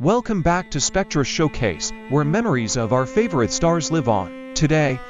Welcome back to SpectraShowcase, where memories of our favorite stars live on. Today,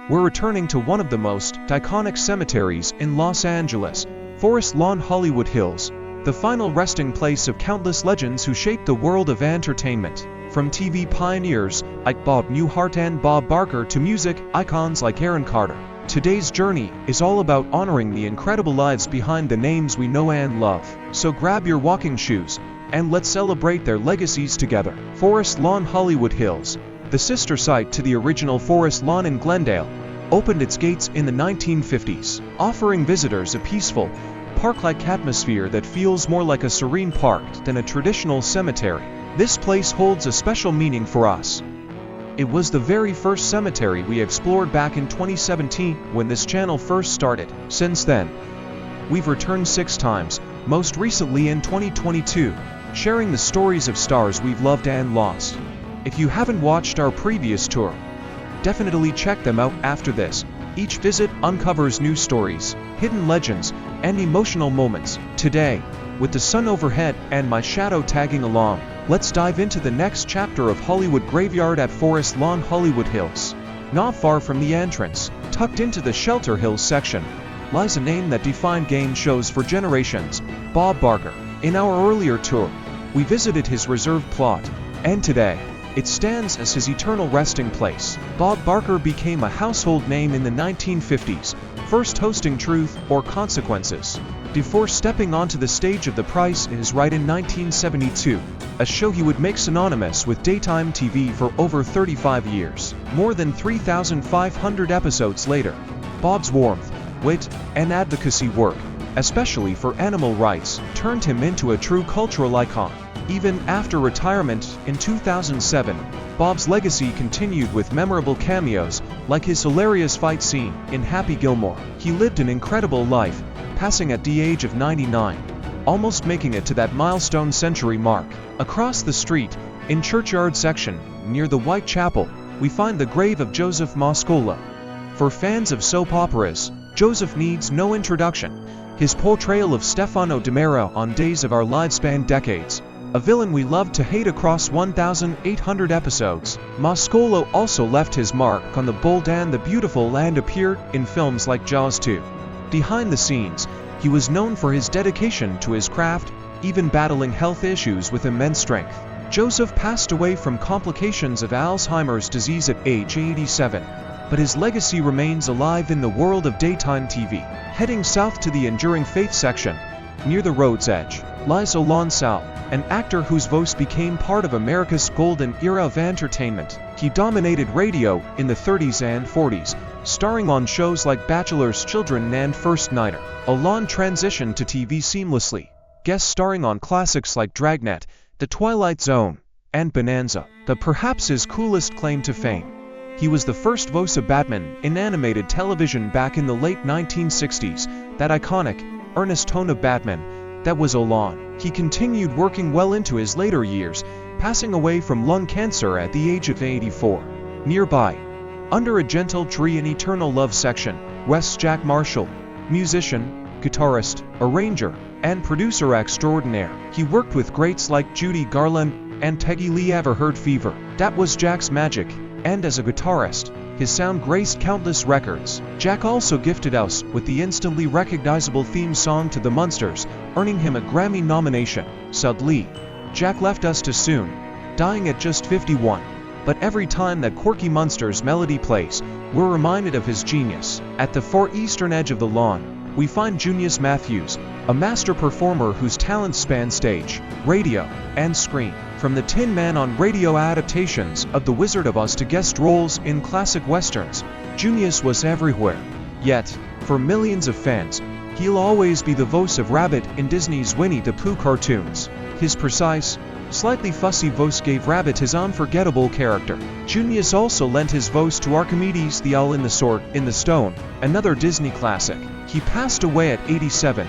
we're returning to one of the most iconic cemeteries in Los Angeles, Forest Lawn Hollywood Hills, the final resting place of countless legends who shaped the world of entertainment. From TV pioneers like Bob Newhart and Bob Barker to music icons like Aaron Carter. Today's journey is all about honoring the incredible lives behind the names we know and love. So grab your walking shoes, and let's celebrate their legacies together. Forest Lawn Hollywood Hills, the sister site to the original Forest Lawn in Glendale, opened its gates in the 1950s, offering visitors a peaceful, park-like atmosphere that feels more like a serene park than a traditional cemetery. This place holds a special meaning for us. It was the very first cemetery we explored back in 2017 when this channel first started. Since then, we've returned 6 times, most recently in 2022, sharing the stories of stars we've loved and lost. If you haven't watched our previous tour, definitely check them out after this. Each visit uncovers new stories, hidden legends, and emotional moments. Today, with the sun overhead and my shadow tagging along, let's dive into the next chapter of Hollywood Graveyard at Forest Lawn Hollywood Hills. Not far from the entrance, tucked into the Shelter Hills section, lies a name that defined game shows for generations, Bob Barker. In our earlier tour, we visited his reserved plot, and today, it stands as his eternal resting place. Bob Barker became a household name in the 1950s, first hosting Truth or Consequences, before stepping onto the stage of The Price is Right in 1972, a show he would make synonymous with daytime TV for over 35 years. More than 3,500 episodes later, Bob's warmth, wit, and advocacy work, especially for animal rights, turned him into a true cultural icon. Even after retirement in 2007, Bob's legacy continued with memorable cameos, like his hilarious fight scene in Happy Gilmore. He lived an incredible life, passing at the age of 99, almost making it to that milestone century mark. Across the street, in Churchyard section, near the White Chapel, we find the grave of Joseph Mascola. For fans of soap operas, Joseph needs no introduction. His portrayal of Stefano DiMera on Days of Our Lives spanned decades, a villain we loved to hate across 1,800 episodes. Mascola also left his mark on the bold and the beautiful and appeared in films like Jaws 2. Behind the scenes, he was known for his dedication to his craft, even battling health issues with immense strength. Joseph passed away from complications of Alzheimer's disease at age 87, but his legacy remains alive in the world of daytime TV. Heading south to the Enduring Faith section, near the road's edge, lies Olan Sal, an actor whose voice became part of America's golden era of entertainment. He dominated radio in the 30s and 40s, starring on shows like Bachelor's Children and First Nighter. Olan transitioned to TV seamlessly, guest starring on classics like Dragnet, The Twilight Zone, and Bonanza. But perhaps his coolest claim to fame, he was the first voice of Batman in animated television back in the late 1960s, that iconic, earnest tone of Batman, that was Olan. He continued working well into his later years, passing away from lung cancer at the age of 84. Nearby, under a gentle tree in Eternal Love section, rests Jack Marshall, musician, guitarist, arranger, and producer extraordinaire. He worked with greats like Judy Garland and Peggy Lee. Ever heard Fever? That was Jack's magic, and as a guitarist, his sound graced countless records. Jack also gifted us with the instantly recognizable theme song to The Munsters, earning him a Grammy nomination. Sadly, Jack left us too soon, dying at just 51. But every time that quirky Munsters melody plays, we're reminded of his genius. At the far eastern edge of the lawn, we find Junius Matthews, a master performer whose talents span stage, radio, and screen. From the Tin Man on radio adaptations of The Wizard of Oz to guest roles in classic westerns, Junius was everywhere. Yet, for millions of fans, he'll always be the voice of Rabbit in Disney's Winnie the Pooh cartoons. His precise, slightly fussy voice gave Rabbit his unforgettable character. Junius also lent his voice to Archimedes the Owl in The Sword in the Stone, another Disney classic. He passed away at 87,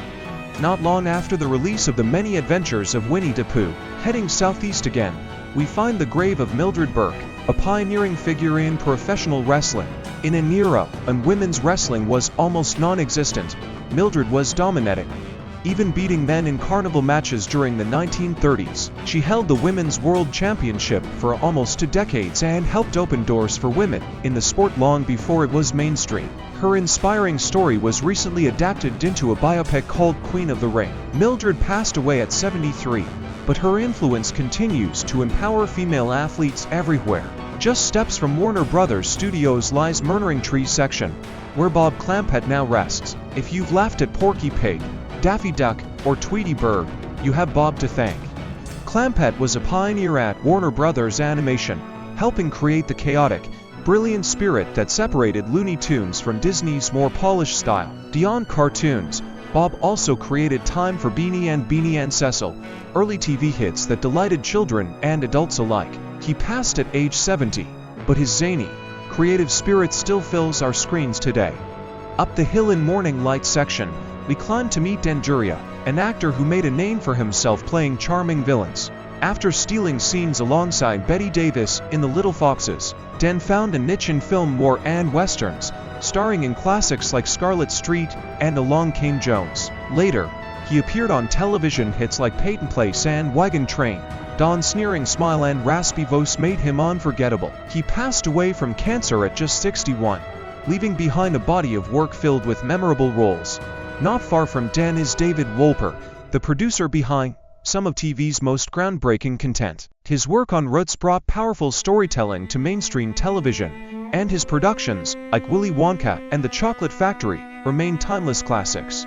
not long after the release of The Many Adventures of Winnie the Pooh. Heading southeast again, we find the grave of Mildred Burke, a pioneering figure in professional wrestling. In an era when women's wrestling was almost non-existent, Mildred was dominating. even beating men in carnival matches during the 1930s. She held the Women's World Championship for almost 2 decades and helped open doors for women in the sport long before it was mainstream. Her inspiring story was recently adapted into a biopic called Queen of the Ring. Mildred passed away at 73, but her influence continues to empower female athletes everywhere. Just steps from Warner Brothers Studios lies Murnering Tree section, where Bob Clampett now rests. If you've laughed at Porky Pig, Daffy Duck, or Tweety Bird, you have Bob to thank. Clampett was a pioneer at Warner Brothers Animation, helping create the chaotic, brilliant spirit that separated Looney Tunes from Disney's more polished style. Beyond cartoons, Bob also created Time for Beanie and Cecil, early TV hits that delighted children and adults alike. He passed at age 70, but his zany, creative spirit still fills our screens today. Up the hill in Morning Light section, we climb to meet Dan Juria, an actor who made a name for himself playing charming villains. After stealing scenes alongside Bette Davis in The Little Foxes, Dan found a niche in film noir and westerns, starring in classics like Scarlet Street and Along Came Jones. Later, he appeared on television hits like Peyton Place and Wagon Train. Don's sneering smile and raspy voice made him unforgettable. He passed away from cancer at just 61, leaving behind a body of work filled with memorable roles. Not far from Dan is David Wolper, the producer behind some of TV's most groundbreaking content. His work on Roots brought powerful storytelling to mainstream television, and his productions, like Willy Wonka and The Chocolate Factory, remain timeless classics.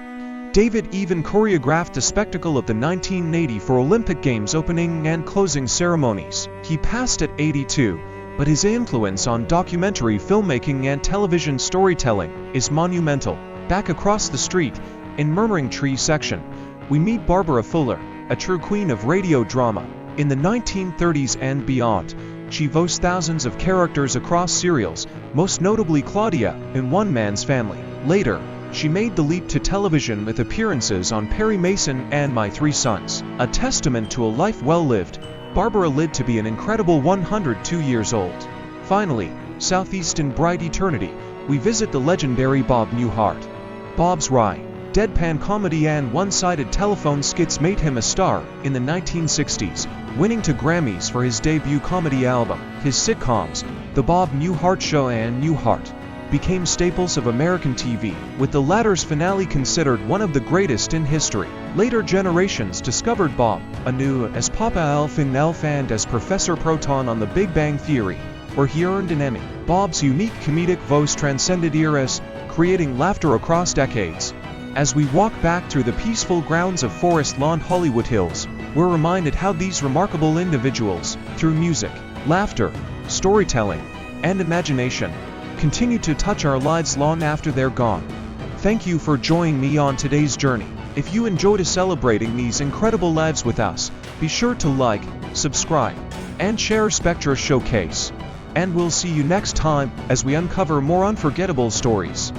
David even choreographed the spectacle of the 1984 Olympic Games opening and closing ceremonies. He passed at 82, but his influence on documentary filmmaking and television storytelling is monumental. Back across the street, in Murmuring Tree section, we meet Barbara Fuller, a true queen of radio drama. In the 1930s and beyond, she voiced thousands of characters across serials, most notably Claudia in One Man's Family. Later, she made the leap to television with appearances on Perry Mason and My Three Sons. A testament to a life well lived, Barbara lived to be an incredible 102 years old. Finally, southeast in bright eternity, we visit the legendary Bob Newhart. Bob's wry, deadpan comedy and one-sided telephone skits made him a star in the 1960s, winning 2 Grammys for his debut comedy album. His sitcoms, The Bob Newhart Show and Newhart, became staples of American TV, with the latter's finale considered one of the greatest in history. Later generations discovered Bob anew as Papa Elfin Elf and as Professor Proton on The Big Bang Theory, where he earned an Emmy. Bob's unique comedic voice transcended eras, creating laughter across decades. As we walk back through the peaceful grounds of Forest Lawn Hollywood Hills, we're reminded how these remarkable individuals, through music, laughter, storytelling, and imagination, continue to touch our lives long after they're gone. Thank you for joining me on today's journey. If you enjoyed celebrating these incredible lives with us, be sure to like, subscribe, and share Spectra Showcase. And we'll see you next time as we uncover more unforgettable stories.